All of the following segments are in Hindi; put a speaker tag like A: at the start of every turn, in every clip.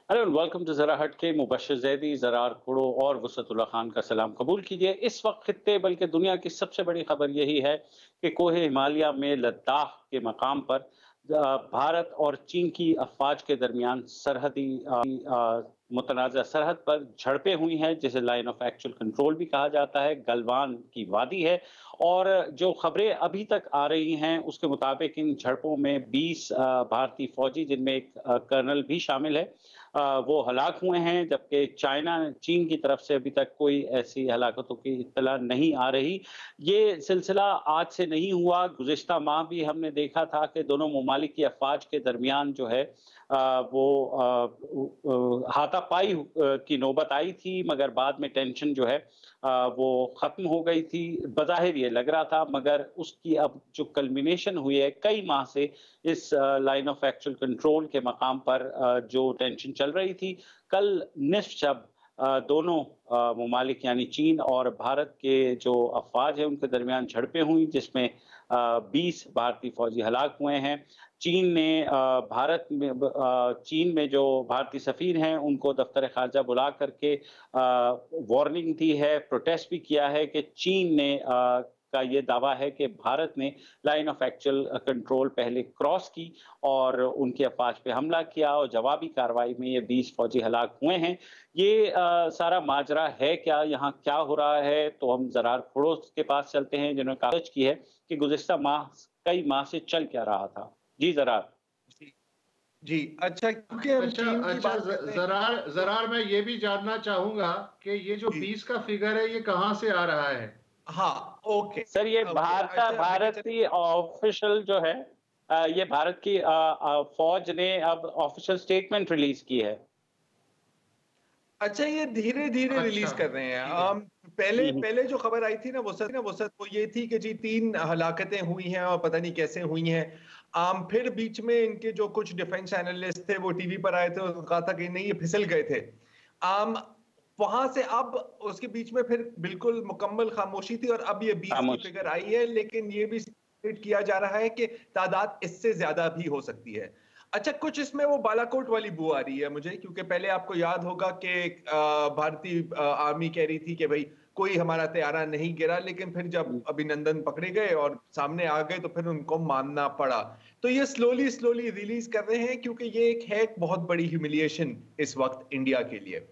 A: हेलो एंड वेलकम टू ज़रा हटके। मुबश्शिर ज़ैदी, ज़रार कुड़ो और वसअतुल्लाह खान का सलाम कबूल कीजिए। इस वक्त खित्ते बल्कि दुनिया की सबसे बड़ी खबर यही है कि कोहे हिमालय में लद्दाख के मकाम पर भारत और चीन की अफवाज के दरमियान सरहदी मुतनाज़ा सरहद पर झड़पें हुई हैं, जिसे लाइन ऑफ एक्चुअल कंट्रोल भी कहा जाता है। गलवान की वादी है और जो खबरें अभी तक आ रही हैं उसके मुताबिक इन झड़पों में 20 भारतीय फौजी, जिनमें एक कर्नल भी शामिल है, वो हलाक हुए हैं, जबकि चीन की तरफ से अभी तक कोई ऐसी हलाकतों की इत्तला नहीं आ रही। ये सिलसिला आज से नहीं हुआ, गुज़िश्ता माह भी हमने देखा था कि दोनों ममालिक की अफ़वाज के दरमियान जो है वो हाथापाई की नौबत आई थी, मगर बाद में टेंशन जो है वो ख़त्म हो गई थी। बज़ाहिर ये लग रहा था, मगर उसकी अब जो कल्मिनेशन हुई है कई माह से इस लाइन ऑफ एक्चुअल कंट्रोल के मकाम पर जो टेंशन चल रही थी, कल निस्फ शब दोनों ममालिक यानी चीन और भारत के जो अफ़वाज हैं उनके दरमियान झड़पें हुई, जिसमें 20 भारतीय फौजी हलाक हुए हैं। चीन ने चीन में जो भारतीय सफ़ीर हैं उनको दफ्तर ख़ारजा बुला करके वार्निंग दी है, प्रोटेस्ट भी किया है कि चीन ने का ये दावा है कि भारत ने लाइन ऑफ एक्चुअल कंट्रोल पहले क्रॉस की और उनकी अफवाज पे हमला किया और जवाबी कार्रवाई में ये 20 फौजी हलाक हुए हैं। ये सारा माजरा है क्या, यहाँ क्या हो रहा है? तो हम ज़रार फरोज़ के पास चलते हैं, जिन्होंने कागज की है कि गुज़िश्ता माह कई माह से चल क्या रहा था। जी ज़रार।
B: जी, जी। अच्छा, क्योंकि हम
C: अच्छा
B: चीन की
C: अच्छा
B: बात करते हैं
C: जरार जरार मैं ये भी जानना चाहूंगा कि ये जो
B: जी,
C: 20 का फिगर है ये कहाँ से आ रहा है?
B: हाँ, ओके,
A: सर ये
B: ओके। अच्छा, देखिए
A: भारत की ऑफिशियल जो है, ये भारत की फौज ने अब ऑफिशियल स्टेटमेंट रिलीज की है।
B: अच्छा, ये धीरे-धीरे
C: अच्छा,
B: रिलीज़ कर रहे हैं।
C: ठीक है।
B: पहले
A: हम्म।
B: पहले जो खबर आई थी ना वो ये थी कि जी 3 हलाकतें हुई हैं और पता नहीं कैसे हुई हैं। फिर बीच में इनके जो कुछ डिफेंस एनालिस्ट थे वो टीवी पर आए थे और कहा था कि नहीं, ये फिसल गए थे। आम वहां से अब उसके बीच में फिर बिल्कुल मुकम्मल खामोशी थी और अब ये 20 की
A: खामोश।
B: फिगर आई है, लेकिन ये भी स्टेट किया जा रहा है कि तादाद इससे ज्यादा भी हो सकती है। अच्छा, कुछ इसमें वो बालाकोट वाली बू आ रही है मुझे, क्योंकि पहले आपको याद होगा कि भारतीय आर्मी कह रही थी कि भाई कोई हमारा तैयारा नहीं गिरा, लेकिन फिर जब अभिनंदन पकड़े गए और सामने आ गए तो फिर उनको मानना पड़ा। तो ये स्लोली स्लोली रिलीज कर रहे हैं, क्योंकि ये एक है बहुत बड़ी ह्यूमिलिएशन इस वक्त इंडिया के लिए।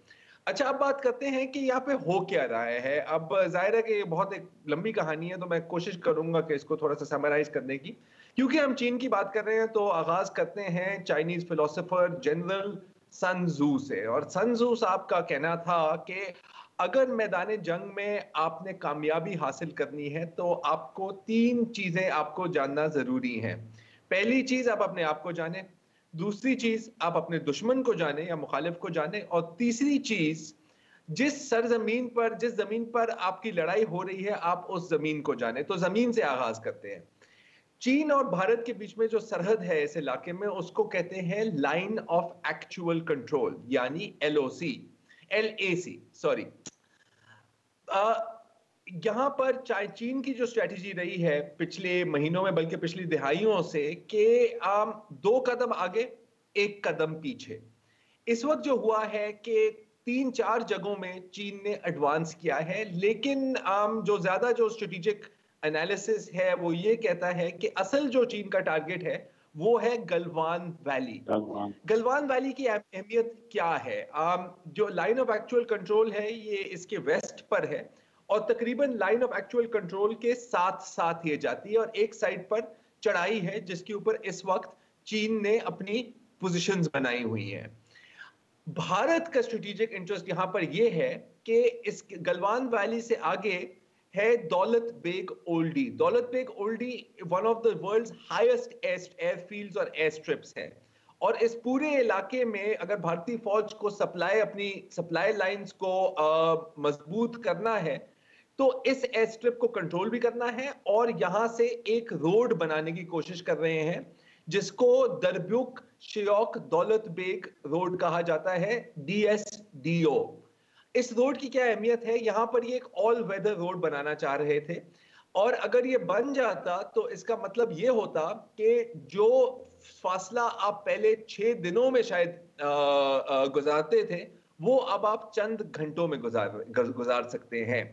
B: अच्छा, अब बात करते हैं कि यहाँ पे हो क्या रहा है। अब जाहिर है कि ये बहुत एक लंबी कहानी है, तो मैं कोशिश करूंगा कि इसको थोड़ा सा समराइज करने की। क्योंकि हम चीन की बात कर रहे हैं तो आगाज करते हैं चाइनीज फिलोसोफर जनरल सन जू से। और सन जू साहब का कहना था कि अगर मैदान जंग में आपने कामयाबी हासिल करनी है तो आपको 3 चीजें आपको जानना जरूरी हैं। पहली चीज, आप अपने आप को जाने। दूसरी चीज, आप अपने दुश्मन को जाने या मुखालिफ को जाने। और तीसरी चीज, जिस जमीन पर आपकी लड़ाई हो रही है आप उस जमीन को जाने। तो जमीन से आगाज करते हैं। चीन और भारत के बीच में जो सरहद है इस इलाके में, उसको कहते हैं लाइन ऑफ एक्चुअल कंट्रोल, यानी एलओसी, एलएसी, सॉरी। यहां पर चीन की जो स्ट्रेटेजी रही है पिछले महीनों में, बल्कि पिछली दिहाइयों से, कि 2 कदम आगे 1 कदम पीछे। इस वक्त जो हुआ है कि 3-4 जगहों में चीन ने एडवांस किया है, लेकिन जो ज्यादा जो स्ट्रेटेजिक एनालिसिस है वो ये कहता है कि असल जो चीन का टारगेट है वो है गलवान वैली। गलवान वैली की अहमियत क्या है? जो लाइन ऑफ एक्चुअल कंट्रोल है ये इसके वेस्ट पर है और तकरीबन लाइन ऑफ एक्चुअल कंट्रोल के साथ साथ ये जाती है, और एक साइड पर चढ़ाई है जिसके ऊपर इस वक्त चीन ने अपनी पोजीशंस बनाई हुई हैं। भारत का स्ट्रेटेजिक इंटरेस्ट यहां पर यह है कि इस गलवान वैली से आगे है दौलत Beg Oldi. Daulat Beg Oldi one of the world's highest airfields और एयर स्ट्रिप्स है। और इस पूरे इलाके में अगर भारतीय फौज को अपनी सप्लाई लाइंस को मजबूत करना है तो इस एयर स्ट्रिप को कंट्रोल भी करना है, और यहां से एक रोड बनाने की कोशिश कर रहे हैं जिसको दरब्युक शियोक दौलत बेग रोड कहा जाता है, DSDO। इस रोड की क्या अहमियत है? यहां पर ये एक ऑल वेदर रोड बनाना चाह रहे थे और अगर ये बन जाता तो इसका मतलब ये होता कि जो फासला आप पहले 6 दिनों में शायद गुजारते थे, वो अब आप चंद घंटों में गुजार सकते हैं।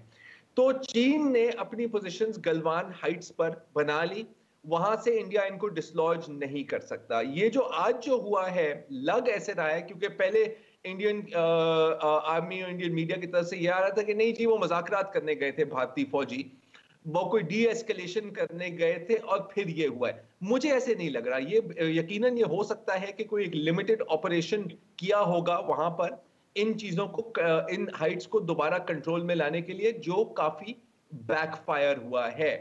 B: तो चीन ने अपनी पोजीशंस गलवान हाइट्स पर बना ली, वहां से इंडिया इनको डिसलॉज नहीं कर सकता। ये जो आज जो हुआ है, लग ऐसे रहा है क्योंकि पहले इंडियन आर्मी और इंडियन मीडिया की तरफ से ये आ रहा था कि नहीं जी वो मुज़ाकरात करने गए थे भारतीय फौजी, वो कोई डी एस्केलेशन करने गए थे और फिर ये हुआ है। मुझे ऐसे नहीं लग रहा। ये यकीनन ये हो सकता है कि कोई एक लिमिटेड ऑपरेशन किया होगा वहां पर इन चीजों को, इन हाइट्स को दोबारा कंट्रोल में लाने के लिए, जो काफी बैकफायर हुआ है।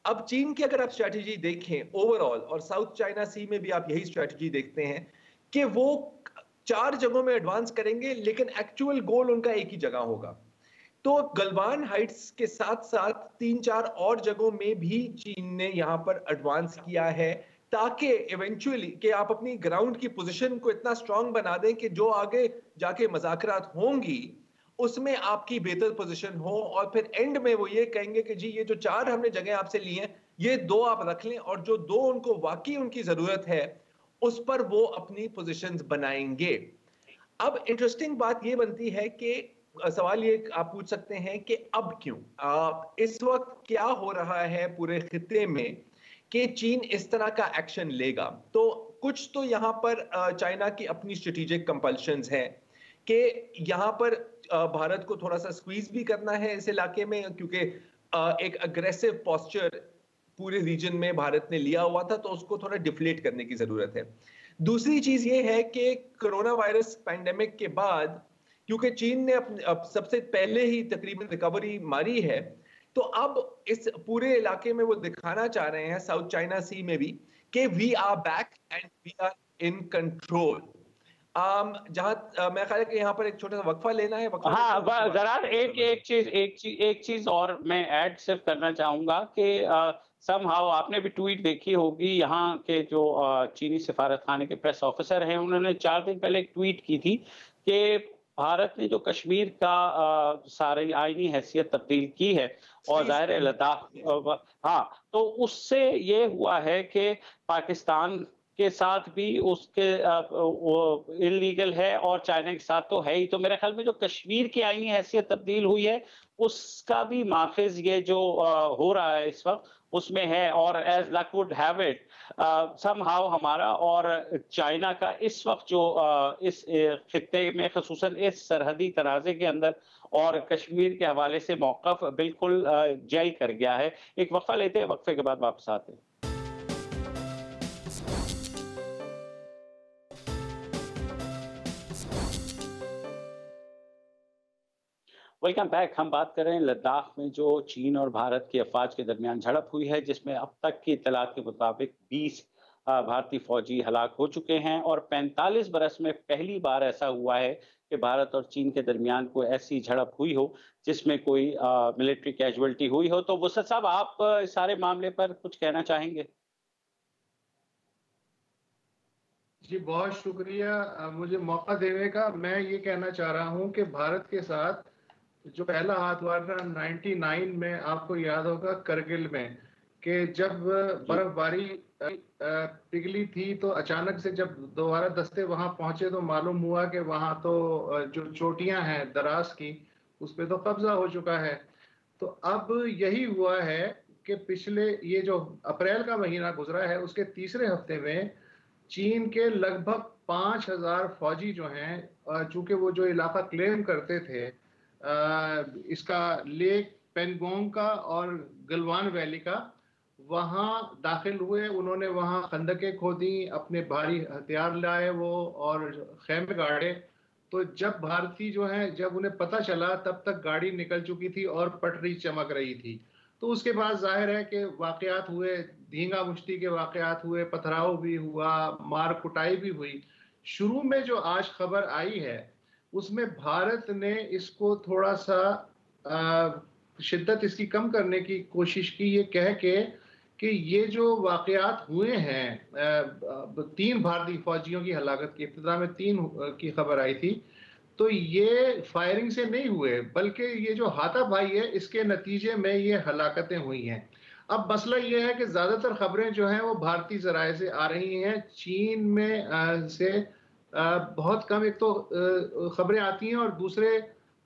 B: अब चीन की अगर आप स्ट्रेटजी देखें ओवरऑल, और साउथ चाइना सी में भी आप यही स्ट्रेटजी देखते हैं कि वो 4 जगहों में एडवांस करेंगे, लेकिन एक्चुअल गोल उनका एक ही जगह होगा। तो गलवान हाइट्स के साथ साथ 3-4 और जगहों में भी चीन ने यहां पर एडवांस किया है, ताकि इवेंचुअली कि आप अपनी ग्राउंड की पोजीशन को इतना स्ट्रांग बना दें कि जो आगे जाके मुज़ाकरात होंगी उसमें आपकी बेहतर पोजीशन हो, और फिर एंड में वो ये कहेंगे कि जी ये जो 4 हमने जगह आपसे ली हैं, ये 2 आप रख लें, और जो 2 उनको वाकई उनकी जरूरत है उस पर वो अपनी पोजीशंस बनाएंगे। अब इंटरेस्टिंग बात ये बनती है कि सवाल ये आप पूछ सकते हैं कि अब क्यों, इस वक्त क्या हो रहा है पूरे खित्ते में कि चीन इस तरह का एक्शन लेगा। तो कुछ तो यहाँ पर चाइना की अपनी स्ट्रेटेजिक कंपल्शंस हैं कि यहाँ पर भारत को थोड़ा सा स्क्वीज भी करना है इस इलाके में, क्योंकि एक अग्रेसिव पोस्चर पूरे रीजन में भारत ने लिया हुआ था, तो उसको थोड़ा डिफ्लेट करने की जरूरत है। दूसरी चीज ये है कि कोरोना वायरस पैंडेमिक के बाद, क्योंकि चीन ने अब सबसे पहले ही तकरीबन रिकवरी मारी है, तो अब इस पूरे इलाके में वो दिखाना चाह रहे हैं, साउथ चाइना सी में भी, कि we are back and we are in control. जहां मैं ख्याल है कि यहाँ पर एक छोटा सा वक्फा लेना है।
A: हाँ, जरा एक चीज और मैं ऐड सिर्फ करना चाहूंगा कि समहाउ आपने भी ट्वीट देखी होगी, यहाँ के जो चीनी सिफारत खाने के प्रेस ऑफिसर हैं, उन्होंने 4 दिन पहले एक ट्वीट की थी कि भारत ने जो कश्मीर का सारी आईनी हैसियत तब्दील की है और जाहिर है लद्दाख, हाँ, तो उससे ये हुआ है कि पाकिस्तान के साथ भी उसके वो इलीगल है और चाइना के साथ तो है ही। तो मेरे ख्याल में जो कश्मीर की आईनी हैसियत तब्दील हुई है उसका भी माखिज ये जो हो रहा है इस वक्त उसमें है। और as luck would have it somehow हमारा और चाइना का इस वक्त जो इस खित्ते में खसूसन इस सरहदी तनाज़े के अंदर और कश्मीर के हवाले से मौक़िफ़ बिल्कुल जेल कर गया है। एक वक्फा लेते हैं, वक्फे के बाद वापस आते हैं। Welcome back. हम बात कर रहे हैं लद्दाख में जो चीन और भारत की अफवाज के दरमियान झड़प हुई है, जिसमें अब तक की इत्तलात के मुताबिक 20 भारतीय फौजी हलाक हो चुके हैं और 45 बरस में पहली बार ऐसा हुआ है कि भारत और चीन के दरमियान कोई ऐसी झड़प हुई हो जिसमें कोई मिलिट्री कैजुअल्टी हुई हो। तो वसत साहब, आप इस सारे मामले पर कुछ कहना चाहेंगे?
C: जी बहुत शुक्रिया मुझे मौका देने का। मैं ये कहना चाह रहा हूँ कि भारत के साथ जो पहला हाथ हुआ था 99 में, आपको याद होगा करगिल में, कि जब बर्फबारी पिघली थी तो अचानक से जब दोबारा दस्ते वहां पहुंचे तो मालूम हुआ कि वहां तो जो चोटियां हैं दराज की उस पर तो कब्जा हो चुका है। तो अब यही हुआ है कि पिछले ये जो अप्रैल का महीना गुजरा है उसके तीसरे हफ्ते में चीन के लगभग 5000 फौजी जो हैं, चूंकि वो जो इलाका क्लेम करते थे इसका लेक पेंगोंग का और गलवान वैली का, वहां दाखिल हुए। उन्होंने वहां खंदकें खोदी, अपने भारी हथियार लाए वो और खेमे गाड़े। तो जब भारतीय जो हैं, जब उन्हें पता चला तब तक गाड़ी निकल चुकी थी और पटरी चमक रही थी। तो उसके बाद जाहिर है कि वाकयात हुए, धींगा मुश्ती के वाकयात हुए, पथराव भी हुआ, मार कुटाई भी हुई। शुरू में जो आज खबर आई है उसमें भारत ने इसको थोड़ा सा शिद्दत इसकी कम करने की कोशिश की, ये कह के कि ये जो वाकयात हुए हैं 3 भारतीय फौजियों की हलाकत की, इब्तिदा में 3 की खबर आई थी, तो ये फायरिंग से नहीं हुए, बल्कि ये जो हाथापाई है इसके नतीजे में ये हलाकतें हुई हैं। अब मसला ये है कि ज्यादातर खबरें जो हैं वो भारतीय जराये से आ रही हैं। चीन में से बहुत कम एक तो खबरें आती हैं, और दूसरे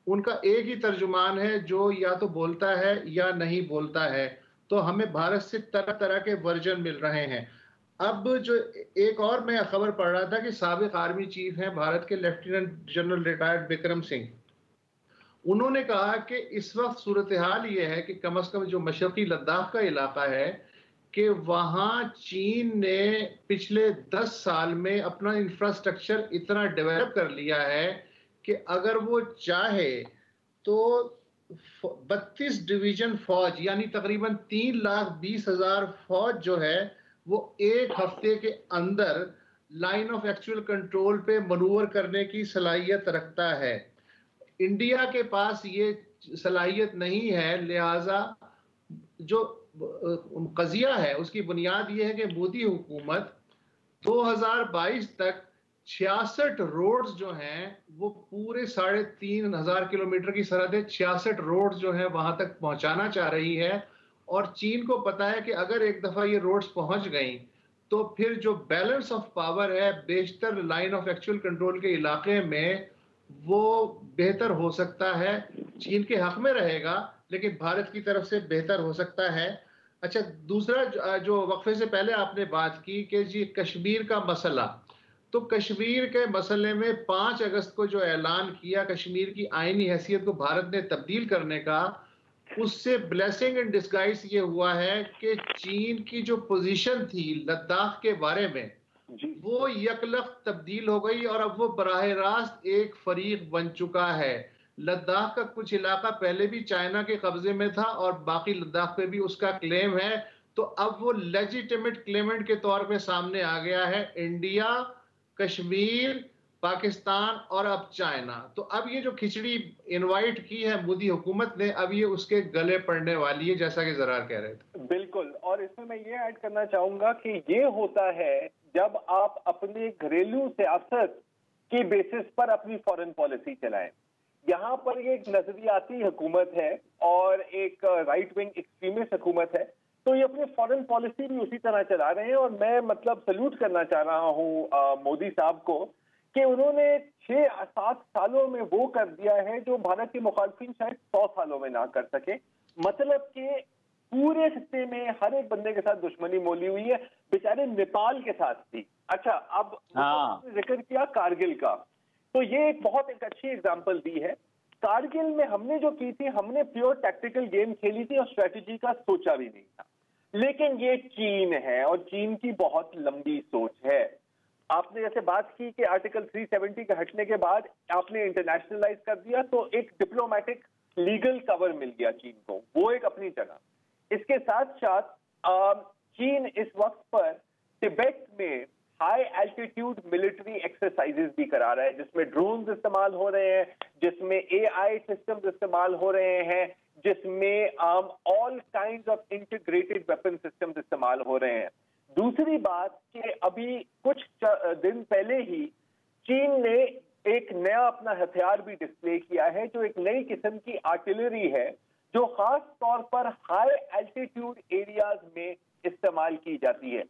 C: उनका एक ही तर्जुमान है जो या तो बोलता है या नहीं बोलता है। तो हमें भारत से तरह तरह के वर्जन मिल रहे हैं। अब जो एक और मैं खबर पढ़ रहा था कि साबिक आर्मी चीफ हैं भारत के, lieutenant general retired Bikram Singh, उन्होंने कहा कि इस वक्त सूरत हाल ये है कि कम से कम जो मशरकी लद्दाख का इलाका है कि वहाँ चीन ने पिछले 10 साल में अपना इंफ्रास्ट्रक्चर इतना डेवलप कर लिया है कि अगर वो चाहे तो 32 डिवीजन फौज यानी तकरीबन 3,20,000 फौज जो है वो एक हफ्ते के अंदर लाइन ऑफ एक्चुअल कंट्रोल पे मनूवर करने की सलाहियत रखता है। इंडिया के पास ये सलाहियत नहीं है, लिहाजा जो कजिया है उसकी बुनियाद ये है कि मोदी हुकूमत 2022 तक 66 रोड्स जो हैं वो पूरे 3,500 किलोमीटर की सरहद है, 66 रोड्स जो हैं वहां तक पहुंचाना चाह रही है। और चीन को पता है कि अगर एक दफा ये रोड्स पहुंच गई तो फिर जो बैलेंस ऑफ पावर है बेशतर लाइन ऑफ एक्चुअल कंट्रोल के इलाके में वो बेहतर हो सकता है, चीन के हक में रहेगा लेकिन भारत की तरफ से बेहतर हो सकता है। अच्छा, दूसरा जो वक्फे से पहले आपने बात की कि जी कश्मीर का मसला, तो कश्मीर के मसले में 5 अगस्त को जो ऐलान किया कश्मीर की आईनी हैसियत को भारत ने तब्दील करने का, उससे ब्लेसिंग इन डिस्गाइज ये हुआ है कि चीन की जो पोजीशन थी लद्दाख के बारे में वो यकलख्त तब्दील हो गई और अब वो बराह रास्त एक फरीक बन चुका है। लद्दाख का कुछ इलाका पहले भी चाइना के कब्जे में था और बाकी लद्दाख पे भी उसका क्लेम है, तो अब वो लेजिटिमेट क्लेमेंट के तौर पे सामने आ गया है। इंडिया, कश्मीर, पाकिस्तान और अब चाइना, तो अब ये जो खिचड़ी इनवाइट की है मोदी हुकूमत ने, अब ये उसके गले पड़ने वाली है, जैसा कि जरार कह रहे थे।
D: बिल्कुल, और इसमें मैं ये ऐड करना चाहूंगा कि ये होता है जब आप अपने घरेलू सियासत की बेसिस पर अपनी फॉरेन पॉलिसी चलाएं। यहाँ पर एक नजरियाती हुकूमत है और एक राइट विंग एक्सट्रीमिस्ट हुकूमत है, तो ये अपनी फॉरेन पॉलिसी भी उसी तरह चला रहे हैं। और मैं मतलब सल्यूट करना चाह रहा हूँ मोदी साहब को कि उन्होंने 6-7 सालों में वो कर दिया है जो भारत के मुखालफिन शायद 100 सालों में ना कर सके। मतलब कि पूरे खित्ते में हर एक बंदे के साथ दुश्मनी मोली हुई है, बेचारे नेपाल के साथ भी। अच्छा, अब जिक्र किया कारगिल का, तो ये एक अच्छी एग्जांपल दी है। कारगिल में हमने जो की थी, हमने प्योर टैक्टिकल गेम खेली थी और स्ट्रेटेजी का सोचा भी नहीं था। लेकिन ये चीन है और चीन की बहुत लंबी सोच है। आपने जैसे बात की कि आर्टिकल 370 के हटने के बाद आपने इंटरनेशनलाइज कर दिया, तो एक डिप्लोमेटिक लीगल कवर मिल गया चीन को, वो एक अपनी जगह। इसके साथ साथ चीन इस वक्त पर तिब्बत में हाई एल्टीट्यूड मिलिट्री एक्सरसाइजेस भी करा रहा है, जिसमें ड्रोन्स इस्तेमाल हो रहे हैं, जिसमें AI सिस्टम्स इस्तेमाल हो रहे हैं, जिसमें all kinds of integrated weapon systems इस्तेमाल हो रहे हैं। दूसरी बात कि अभी कुछ दिन पहले ही चीन ने एक नया अपना हथियार भी डिस्प्ले किया है, जो एक नई किस्म की आर्टिलरी है, जो खास तौर पर हाई एल्टीट्यूड एरियाज में इस्तेमाल की जाती है।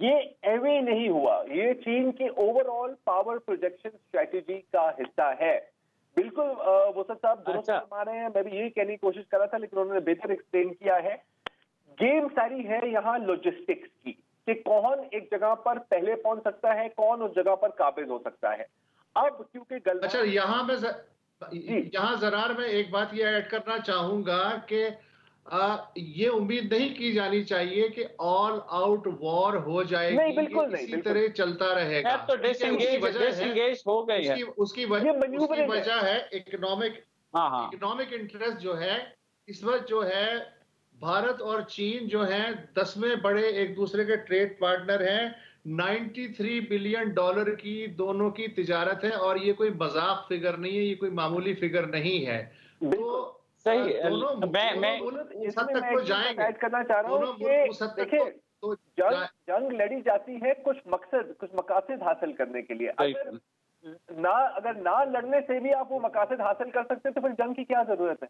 D: ये एवे नहीं हुआ, ये चीन के ओवरऑल पावर प्रोजेक्शन स्ट्रेटेजी का हिस्सा है। बिल्कुल वसत साहब दुरुस्त फरमा रहे हैं, मैं भी यही कहने की कोशिश कर रहा था, लेकिन उन्होंने बेहतर एक्सप्लेन किया है। गेम सारी है यहाँ लॉजिस्टिक्स की, कि कौन एक जगह पर पहले पहुंच सकता है, कौन उस जगह पर काबिज हो सकता है। अब क्योंकि
C: अच्छा, यहाँ जरार में एक बात ये ऐड करना चाहूंगा कि ये उम्मीद नहीं की जानी चाहिए कि ऑल आउट वॉर हो जाएगी,
D: नहीं, बिल्कुल नहीं,
C: इसी तरह चलता रहेगा।
A: तो डिसएंगेज हो गई है।
C: उसकी वजह है इकोनॉमिक इंटरेस्ट जो है इस वक्त जो है भारत और चीन जो हैं 10वें बड़े एक दूसरे के ट्रेड पार्टनर हैं। 93 बिलियन डॉलर की दोनों की तिजारत है और ये कोई मजाक फिगर नहीं है, ये कोई मामूली फिगर नहीं है। तो
A: सही,
D: मैं उस हद तक तो जाएंगे। ऐड करना चाह रहा हूँ कि देखिए, जंग लड़ी जाती है कुछ मकासद हासिल करने के लिए। अगर ना अगर ना लड़ने से भी आप वो मकासद हासिल कर सकते हैं तो फिर जंग की क्या जरूरत है?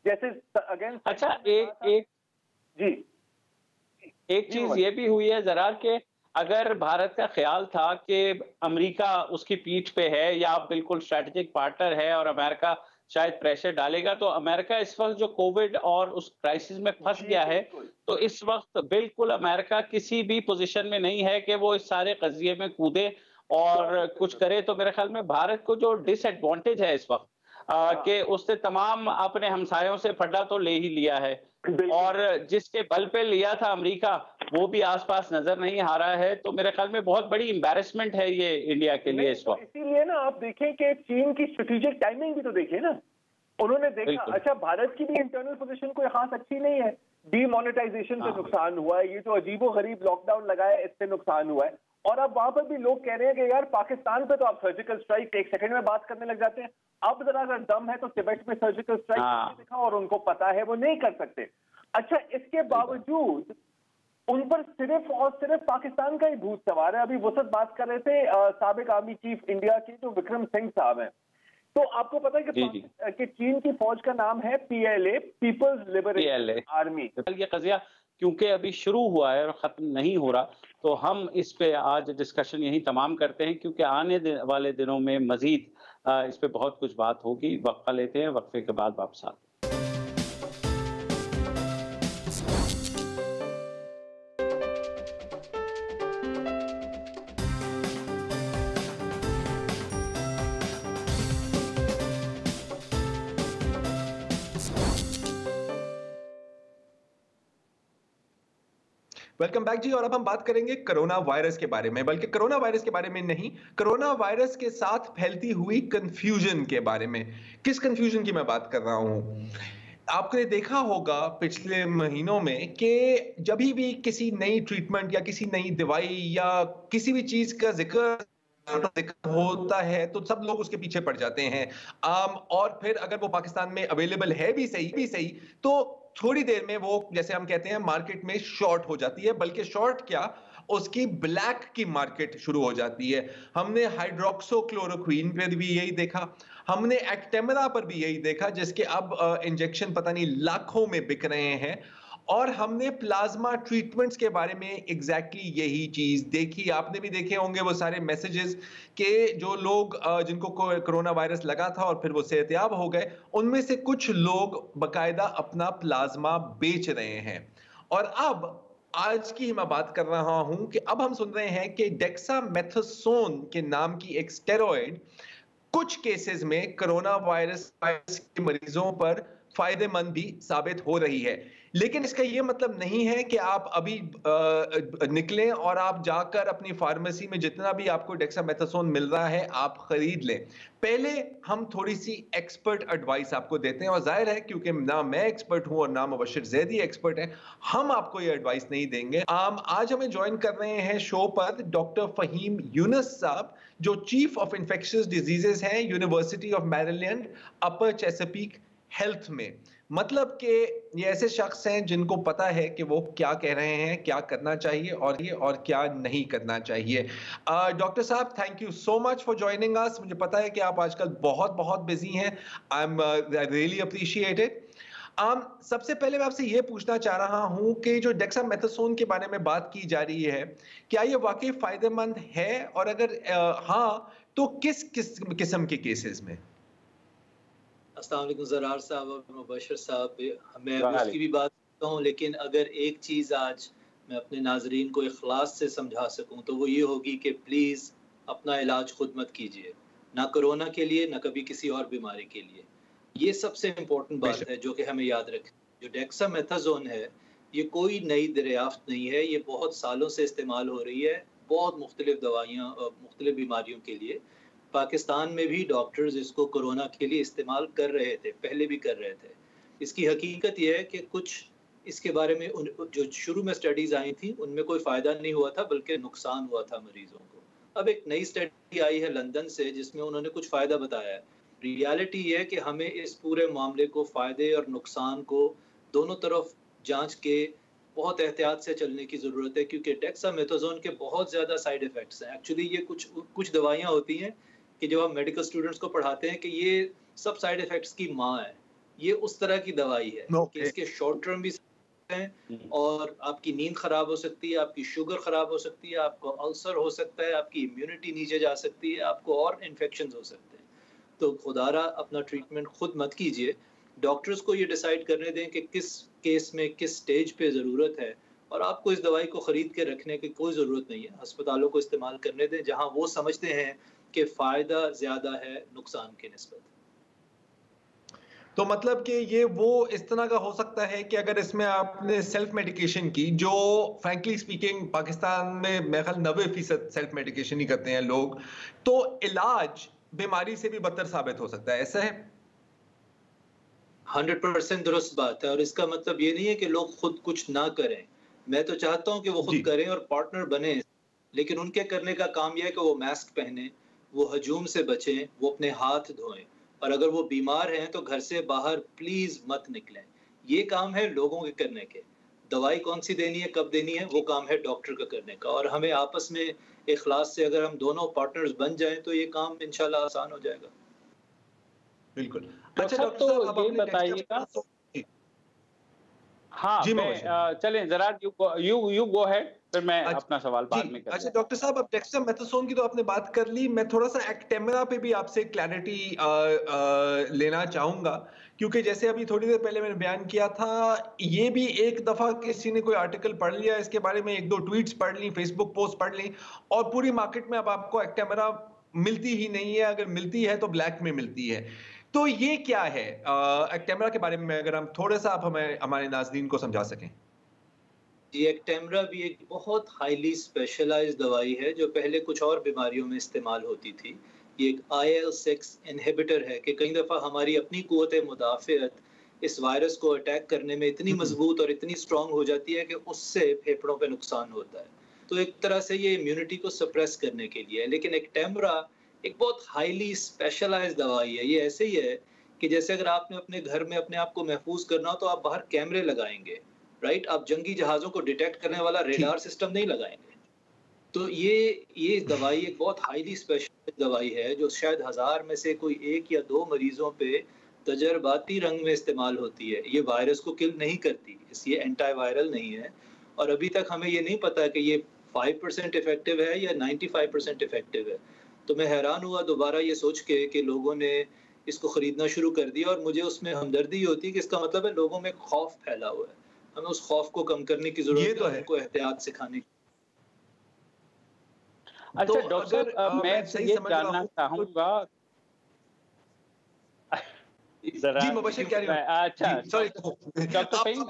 D: जैसे अगेंस्ट
A: अच्छा, एक
D: जी
A: एक चीज ये भी हुई है जरा कि अगर भारत का ख्याल था कि अमेरिका उसकी पीठ पे है या बिल्कुल स्ट्रेटेजिक पार्टनर है और अमेरिका शायद प्रेशर डालेगा, तो अमेरिका इस वक्त जो कोविड और उस क्राइसिस में फंस गया है, तो इस वक्त बिल्कुल अमेरिका किसी भी पोजीशन में नहीं है कि वो इस सारे कज़िये में कूदे और कुछ करे। तो मेरे ख्याल में भारत को जो डिसएडवांटेज है इस वक्त कि उसने तमाम अपने हमसायों से फड्डा तो ले ही लिया है, और जिसके बल पे लिया था अमेरिका वो भी आसपास नजर नहीं आ रहा है। तो मेरे ख्याल में बहुत बड़ी एम्बैरेसमेंट है ये इंडिया के लिए इस वक्त।
D: इसीलिए ना आप देखें कि चीन की स्ट्रेटेजिक टाइमिंग भी तो देखिए ना, उन्होंने देखा अच्छा भारत की भी इंटरनल पोजीशन कोई खास अच्छी नहीं है, डीमोनेटाइजेशन से नुकसान हुआ है, ये जो अजीबो गरीब लॉकडाउन लगाया इससे नुकसान हुआ है, और अब वहां पर भी लोग कह रहे हैं कि यार पाकिस्तान पे तो आप सर्जिकल स्ट्राइक एक सेकंड में बात करने लग जाते हैं, अब जरा अगर दम है तो तिब्बत में सर्जिकल स्ट्राइक दिखा, और उनको पता है वो नहीं कर सकते। अच्छा, इसके बावजूद उन पर सिर्फ और सिर्फ पाकिस्तान का ही भूत सवार है। अभी वसत बात कर रहे थे साबिक आर्मी चीफ इंडिया के जो विक्रम सिंह साहब हैं, तो आपको पता है कि चीन की फौज का नाम है PLA, पीपल्स लिबरेशन आर्मी।
A: ये कज़िया क्योंकि अभी शुरू हुआ है और खत्म नहीं हो रहा, तो हम इस पे आज डिस्कशन यही तमाम करते हैं, क्योंकि आने वाले दिनों में मजीद इस पे बहुत कुछ बात होगी। वक्फा लेते हैं, वक्फे के बाद वापस आते हैं।
B: वेलकम बैक जी। और अब हम बात करेंगे कोरोना वायरस के बारे में, बल्कि कोरोना वायरस के बारे में नहीं, कोरोना वायरस के साथ फैलती हुई कंफ्यूजन के बारे में। किस कंफ्यूजन की मैं बात कर रहा हूं? आपने देखा होगा पिछले महीनों में कि जब भी किसी नई ट्रीटमेंट या किसी नई दवाई या किसी भी चीज का जिक्र होता है तो सब लोग उसके पीछे पड़ जाते हैं। और फिर अगर वो पाकिस्तान में अवेलेबल है भी सही तो थोड़ी देर में वो, जैसे हम कहते हैं, मार्केट में शॉर्ट हो जाती है। बल्कि शॉर्ट क्या, उसकी ब्लैक की मार्केट शुरू हो जाती है। हमने हाइड्रोक्सोक्लोरोक्वीन पर भी यही देखा, हमने एक्टेमरा पर भी यही देखा, जिसके अब इंजेक्शन पता नहीं लाखों में बिक रहे हैं। और हमने प्लाज्मा ट्रीटमेंट्स के बारे में एग्जैक्टली यही चीज देखी। आपने भी देखे होंगे वो सारे मैसेजेस कि जो लोग जिनको कोरोना वायरस लगा था और फिर वो सेहतयाब हो गए, उनमें से कुछ लोग बकायदा अपना प्लाज्मा बेच रहे हैं। और अब आज की मैं बात कर रहा हूं कि अब हम सुन रहे हैं कि डेक्सामेथासोन के नाम की एक स्टेरॉइड कुछ केसेस में कोरोना वायरस के मरीजों पर फायदेमंद भी साबित हो रही है। लेकिन इसका यह मतलब नहीं है कि आप अभी निकलें और आप जाकर अपनी फार्मेसी में जितना भी आपको डेक्सामेथासोन मिल रहा है आप खरीद लें। पहले हम थोड़ी सी एक्सपर्ट एडवाइस आपको देते हैं, और जाहिर है क्योंकि ना मैं एक्सपर्ट हूं और ना मुबशिर जैदी एक्सपर्ट है, हम आपको ये एडवाइस नहीं देंगे। आज हमें ज्वाइन कर रहे हैं शो पर डॉक्टर फहीम यूनुस साहब, जो चीफ ऑफ इन्फेक्शियस डिजीजेस हैं university of Maryland upper Chesapeake health में। मतलब कि ये ऐसे शख्स हैं जिनको पता है कि वो क्या कह रहे हैं, क्या करना चाहिए और क्या नहीं करना चाहिए। डॉक्टर साहब, thank you so much for joining us. मुझे पता है कि आप आजकल बहुत बिजी हैं। I am really appreciated. सबसे पहले मैं आपसे ये पूछना चाह रहा हूं कि जो डेक्सामेथासोन के बारे में बात की जा रही है, क्या ये वाकई फायदेमंद है, और अगर हाँ तो किस किस्म के केसेस में?
E: अस्सलाम वालेकुम ज़रार साहब और मुबशिर साहब, मैं उसकी भी बात करता हूँ, लेकिन अगर एक चीज़ आज मैं अपने नाजरीन को इखलास से समझा सकूँ तो वो ये होगी कि प्लीज़ अपना इलाज खुद मत कीजिए, ना कोरोना के लिए ना कभी किसी और बीमारी के लिए। ये सबसे इम्पोर्टेंट बात है जो कि हमें याद रखें। जो डेक्सामेथासोन है ये कोई नई दरियाफ्त नहीं है, ये बहुत सालों से इस्तेमाल हो रही है बहुत मुख्तलिफ दवाइयाँ मुख्तलिफ बीमारियों के लिए। पाकिस्तान में भी डॉक्टर्स इसको कोरोना के लिए इस्तेमाल कर रहे थे, पहले भी कर रहे थे। इसकी हकीकत यह है कि कुछ इसके बारे में जो शुरू में स्टडीज़ आई थी उनमें कोई फ़ायदा नहीं हुआ था बल्कि नुकसान हुआ था मरीज़ों को। अब एक नई स्टडी आई है लंदन से जिसमें उन्होंने कुछ फ़ायदा बताया है। रियलिटी ये है कि हमें इस पूरे मामले को फ़ायदे और नुकसान को दोनों तरफ जांच के बहुत एहतियात से चलने की ज़रूरत है, क्योंकि डेक्सामेथासोन के बहुत ज़्यादा साइड इफ़ेक्ट्स हैं। एक्चुअली ये कुछ दवाइयाँ होती हैं कि जब हम मेडिकल स्टूडेंट्स को पढ़ाते हैं कि ये सब साइड इफेक्ट्स की माँ है, ये उस तरह की दवाई है कि इसके शॉर्ट टर्म भी हैं और आपकी नींद खराब हो सकती है, आपकी शुगर खराब हो सकती है, आपको अल्सर हो सकता है, आपकी इम्यूनिटी नीचे जा सकती है, आपको और इन्फेक्शन हो सकते हैं। तो खुदारा अपना ट्रीटमेंट खुद मत कीजिए, डॉक्टर्स को ये डिसाइड करने दें कि किस केस में किस स्टेज पे ज़रूरत है, और आपको इस दवाई को ख़रीद के रखने की कोई ज़रूरत नहीं है। अस्पतालों को इस्तेमाल करने दें जहाँ वो समझते हैं कि फ़ायदा ज़्यादा है नुकसान के निस्बत।
B: तो मतलब कि ये वो इस तरह का हो सकता है कि अगर इसमें आपने सेल्फ मेडिकेशन की, जो फ्रैंकली स्पीकिंग पाकिस्तान में मेरे ख्याल 90% सेल्फ मेडिकेशन ही करते हैं लोग, तो इलाज बीमारी से भी बदतर साबित हो सकता है, ऐसा है?
E: 100% दुरुस्त बात है, और इसका मतलब ये नहीं है कि लोग खुद कुछ ना करें। मैं तो चाहता हूँ कि वो खुद करें और पार्टनर बने, लेकिन उनके करने का काम यह है कि वो मास्क पहने, वो हजूम से बचें, वो अपने हाथ धोएं, और अगर वो बीमार हैं तो घर से बाहर प्लीज मत निकलें। ये काम है लोगों के करने के। दवाई कौन सी देनी है, कब देनी है, वो काम है डॉक्टर का करने का। और हमें आपस में इखलास से अगर हम दोनों पार्टनर्स बन जाएं तो ये काम इंशाल्लाह आसान हो जाएगा।
B: बिल्कुल।
A: अच्छा डॉक्टर साहब, ये बताइएगा। हाँ, मैं चलें जरा यू गो अहेड, फिर मैं अपना सवाल बाद में करूंगा।
B: अच्छा डॉक्टर साहब, अब डेक्सामेथासोन की तो आपने बात कर ली, मैं थोड़ा सा एक्टेमरा पे भी आपसे क्लैरिटी लेना चाहूंगा, क्योंकि जैसे अभी थोड़ी देर पहले मैंने बयान किया था, ये भी एक दफा किसी ने कोई आर्टिकल पढ़ लिया इसके बारे में, एक दो ट्वीट्स पढ़ ली, फेसबुक पोस्ट पढ़ ली, और पूरी मार्केट में अब आपको एक्टेमरा मिलती ही नहीं है, अगर मिलती है तो ब्लैक में मिलती है। तो ये क्या है एक्टेमरा के बारे में, अगर हम थोड़ा सा आप हमें हमारे नाज़रीन को समझा सकें।
E: जी, एक्टेमरा भी एक बहुत हाईली स्पेशलाइज्ड दवाई है जो पहले कुछ और बीमारियों में इस्तेमाल होती थी। ये एक IL-6 इनहिबिटर है कि कई दफ़ा हमारी अपनी क़ुव्वत मुदाफ़ियत इस वायरस को अटैक करने में इतनी मजबूत और इतनी स्ट्रॉन्ग हो जाती है कि उससे फेफड़ों पे नुकसान होता है। तो एक तरह से ये इम्यूनिटी को सप्रेस करने के लिए है। लेकिन एक्टेमरा एक बहुत हाईली स्पेशलाइज्ड दवाई है। ये ऐसे ही है कि जैसे अगर आपने अपने घर में अपने आप को महफूज करना हो तो आप बाहर कैमरे लगाएंगे, राइट? आप जंगी जहाज़ों को डिटेक्ट करने वाला रेडार सिस्टम नहीं लगाएंगे। तो ये दवाई एक बहुत हाईली स्पेशलाइज्ड दवाई है जो शायद 1000 में से कोई 1 या 2 मरीजों पे तजर्बाती रंग में इस्तेमाल होती है। ये वायरस को किल नहीं करती, ये एंटी वायरल नहीं है, और अभी तक हमें ये नहीं पता कि ये 5% इफेक्टिव है या 95% इफेक्टिव है। तो मैं हैरान हुआ दोबारा ये सोच के कि लोगों ने इसको खरीदना शुरू कर दिया, और मुझे उसमें हमदर्दी होती है कि इसका मतलब है लोगों में खौफ फैला हुआ है। हमें उस खौफ को कम करने की जरूरत है, उनको एहतियात सिखाने की।
A: अच्छा डॉक्टर साहब, मैं ये जानना चाहूंगा
B: जी मुबशिर, क्या
A: अच्छा डॉक्टर फहीम,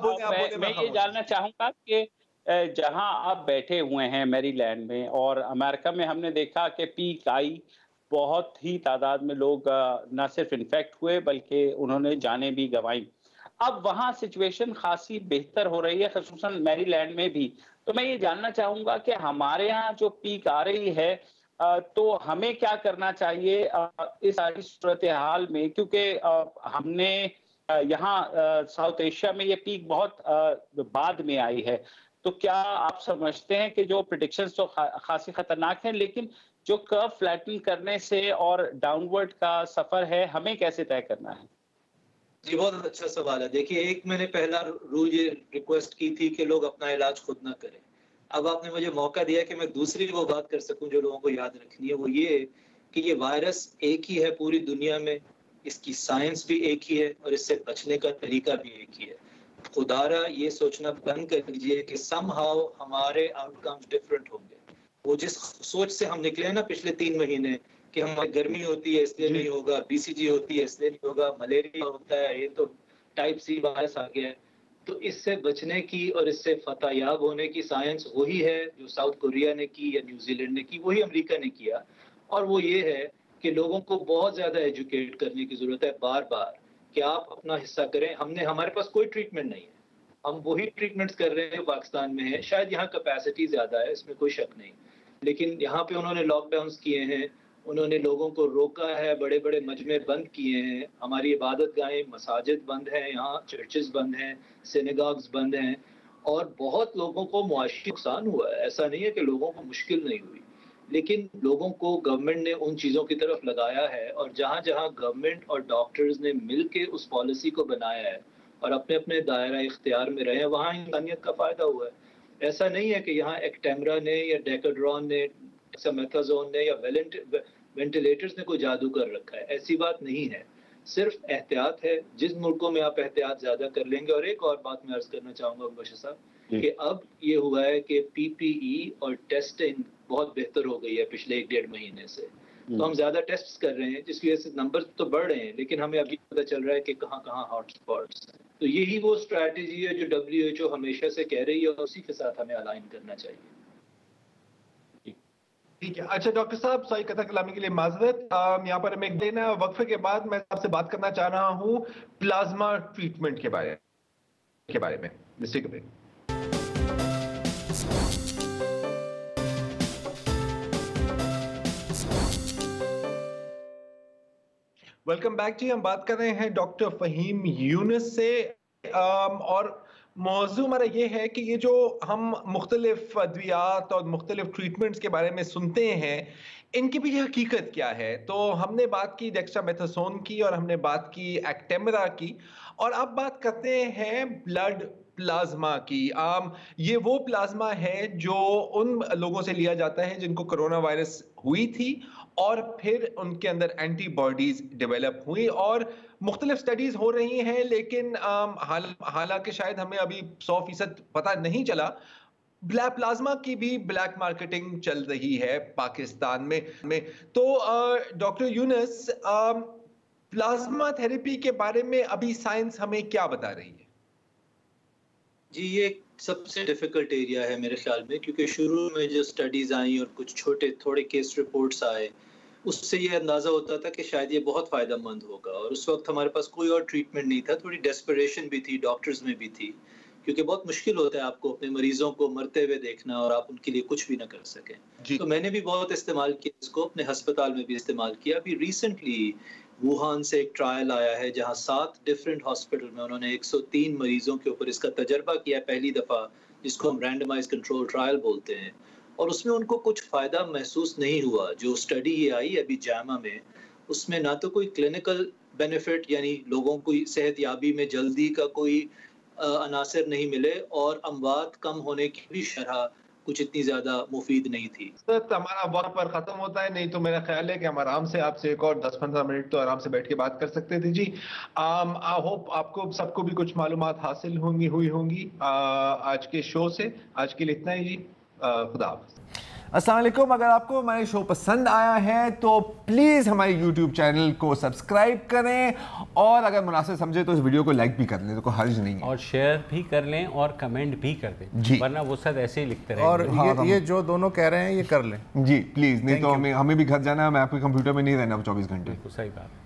A: मैं ये जानना चाहूंगा कि जहां आप बैठे हुए हैं मैरीलैंड में, और अमेरिका में हमने देखा कि पीक आई, बहुत ही तादाद में लोग न सिर्फ इन्फेक्ट हुए बल्कि उन्होंने जानें भी गंवाई। अब वहां सिचुएशन खासी बेहतर हो रही है, ख़ुसूसन मैरीलैंड में भी। तो मैं ये जानना चाहूंगा कि हमारे यहाँ जो पीक आ रही है, तो हमें क्या करना चाहिए इस सारी सूरत हाल में, क्योंकि हमने यहाँ साउथ एशिया में ये पीक बहुत बाद में आई है। तो क्या आप समझते हैं कि जो प्रेडिक्शंस तो खासी खतरनाक हैं, लेकिन जो कर्व फ्लैटन करने से और डाउनवर्ड का सफर है, हमें कैसे तय करना है?
E: जी, बहुत अच्छा सवाल है। देखिए, एक मैंने पहला रूल ये रिक्वेस्ट की थी कि लोग अपना इलाज खुद ना करें। अब आपने मुझे मौका दिया कि मैं दूसरी वो बात कर सकूं जो लोगों को याद रखनी है, वो ये कि ये वायरस एक ही है पूरी दुनिया में, इसकी साइंस भी एक ही है, और इससे बचने का तरीका भी एक ही है। खुदारा ये सोचना बंद कर दीजिए कि समहाउ हमारे आउटकम्स डिफरेंट होंगे। वो जिस सोच से हम निकले हैं ना पिछले 3 महीने कि हमारी गर्मी होती है इसलिए नहीं होगा, BCG होती है इसलिए नहीं होगा, मलेरिया होता है, ये तो टाइप C वायरस आ गया है, तो इससे बचने की और इससे फतहयाब होने की साइंस वही है जो साउथ कोरिया ने की या न्यूजीलैंड ने की, वही अमेरिका ने किया। और वो ये है कि लोगों को बहुत ज्यादा एजुकेट करने की जरूरत है बार बार कि आप अपना हिस्सा करें। हमारे पास कोई ट्रीटमेंट नहीं है, हम वही ट्रीटमेंट्स कर रहे हैं पाकिस्तान में है। शायद यहाँ कैपेसिटी ज्यादा है, इसमें कोई शक नहीं, लेकिन यहाँ पे उन्होंने लॉकडाउन्स किए हैं, उन्होंने लोगों को रोका है, बड़े बड़े मजमे बंद किए हैं, हमारी इबादत गाहें मसाजिद बंद हैं, यहाँ चर्चेस बंद हैं, सिनेगॉग्स बंद हैं, और बहुत लोगों को मुआशी नुकसान हुआ है। ऐसा नहीं है कि लोगों को मुश्किल नहीं हुई, लेकिन लोगों को गवर्नमेंट ने उन चीज़ों की तरफ लगाया है, और जहाँ जहाँ गवर्नमेंट और डॉक्टर्स ने मिलके उस पॉलिसी को बनाया है और अपने अपने दायरा इख्तियार में रहे हैं, वहाँ इंसानियत का फ़ायदा हुआ है। ऐसा नहीं है कि यहाँ एक्टेमरा ने या डेकाड्रॉन ने, डेक्सामेथासोन ने या वेंटिलेटर्स ने कोई जादू कर रखा है, ऐसी बात नहीं है। सिर्फ एहतियात है। जिस मुल्कों में आप एहतियात ज़्यादा कर लेंगे, और एक और बात मैं अर्ज़ करना चाहूँगा मुबश्शिर साहब, कि अब ये हुआ है कि पीपीई और टेस्टिंग बहुत बेहतर हो गई है पिछले 1-1.5 महीने से। तो हम ज़्यादा टेस्ट कर रहे हैं, जिसकी वजह से नंबर तो बढ़ रहे हैं, लेकिन हमें अभी पता चल रहा है कि कहाँ कहाँ हॉटस्पॉट्स हैं। तो यही वो स्ट्रैटेजी है जो WHO हमेशा से कह रही है, और उसी के साथ हमें अलाइन करना चाहिए।
B: ठीक है। अच्छा डॉक्टर साहब, सही कथा कलामी के लिए माजरत। यहाँ पर हमें एक देना वक्फे के बाद मैं आपसे बात करना चाह रहा हूँ प्लाज्मा ट्रीटमेंट के बारे में। वेलकम बैक जी। हम बात कर रहे हैं डॉक्टर फहीम यूनुस से, और मौजू हमारा ये है कि ये जो हम मुख्तलिफ अद्वियात और मुख्तलिफ ट्रीटमेंट्स के बारे में सुनते हैं, इनकी पीछे हकीकत क्या है। तो हमने बात की डेक्सामेथासोन की और हमने बात की एक्टेमरा की, और अब बात करते हैं ब्लड प्लाज्मा की। ये वो प्लाज्मा है जो उन लोगों से लिया जाता है जिनको कोरोना वायरस हुई थी और फिर उनके अंदर एंटीबॉडीज डेवलप हुई, और मुख्तलिफ स्टडीज हो रही हैं, लेकिन हालांकि शायद हमें अभी 100% पता नहीं चला। ब्लैक प्लाज्मा की भी ब्लैक मार्केटिंग चल रही है पाकिस्तान में। तो डॉक्टर यूनुस, प्लाज्मा थेरेपी के बारे में अभी साइंस हमें क्या बता रही है?
E: जी, ये सबसे डिफिकल्ट एरिया है मेरे ख्याल में, क्योंकि शुरू में जो स्टडीज़ आई और कुछ थोड़े केस रिपोर्ट्स आए, उससे ये अंदाज़ा होता था कि शायद ये बहुत फ़ायदेमंद होगा, और उस वक्त हमारे पास कोई और ट्रीटमेंट नहीं था। थोड़ी डेस्परेशन भी थी, डॉक्टर्स में भी थी, क्योंकि बहुत मुश्किल होता है आपको अपने मरीज़ों को मरते हुए देखना और आप उनके लिए कुछ भी ना कर सकें। तो मैंने भी बहुत इस्तेमाल किया इसको, अपने हस्पताल में भी इस्तेमाल किया। अभी रिसेंटली वुहान से एक ट्रायल आया है जहां 7 डिफरेंट हॉस्पिटल में उन्होंने 103 मरीजों के ऊपर इसका तजर्बा किया पहली दफ़ा, जिसको हम रैंडमाइज कंट्रोल ट्रायल बोलते हैं, और उसमें उनको कुछ फ़ायदा महसूस नहीं हुआ। जो स्टडी ये आई अभी जामा में, उसमें ना तो कोई क्लिनिकल बेनिफिट यानी लोगों को सेहत याबी में जल्दी का कोई अनासर नहीं मिले, और अमवात कम होने की भी शरह कुछ इतनी ज्यादा मुफीद नहीं थी।
B: सर, हमारा वक्त पर खत्म होता है, नहीं तो मेरा ख्याल है कि हम आराम से आपसे एक और 10-15 मिनट तो आराम से बैठ के बात कर सकते थे जी। आई होप आपको सबको भी कुछ मालूमात हासिल हुई होंगी आज के शो से। आज के लिए इतना ही जी। खुदा हाफ़िज़।
F: अस्सलाम वालेकुम। अगर आपको हमारे शो पसंद आया है तो प्लीज़ हमारे यूट्यूब चैनल को सब्सक्राइब करें, और अगर मुनासिब समझे तो इस वीडियो को लाइक भी कर लें, तो कोई हर्ज नहीं है, और
A: शेयर भी कर लें और कमेंट भी कर दें, वरना वो सब ऐसे ही लिखते रहेंगे।
F: और ये जो दोनों कह रहे हैं ये कर लें जी प्लीज़, नहीं तो हमें भी घर जाना है, मैं आपके कंप्यूटर में नहीं रहना 24 घंटे।
A: सही बात।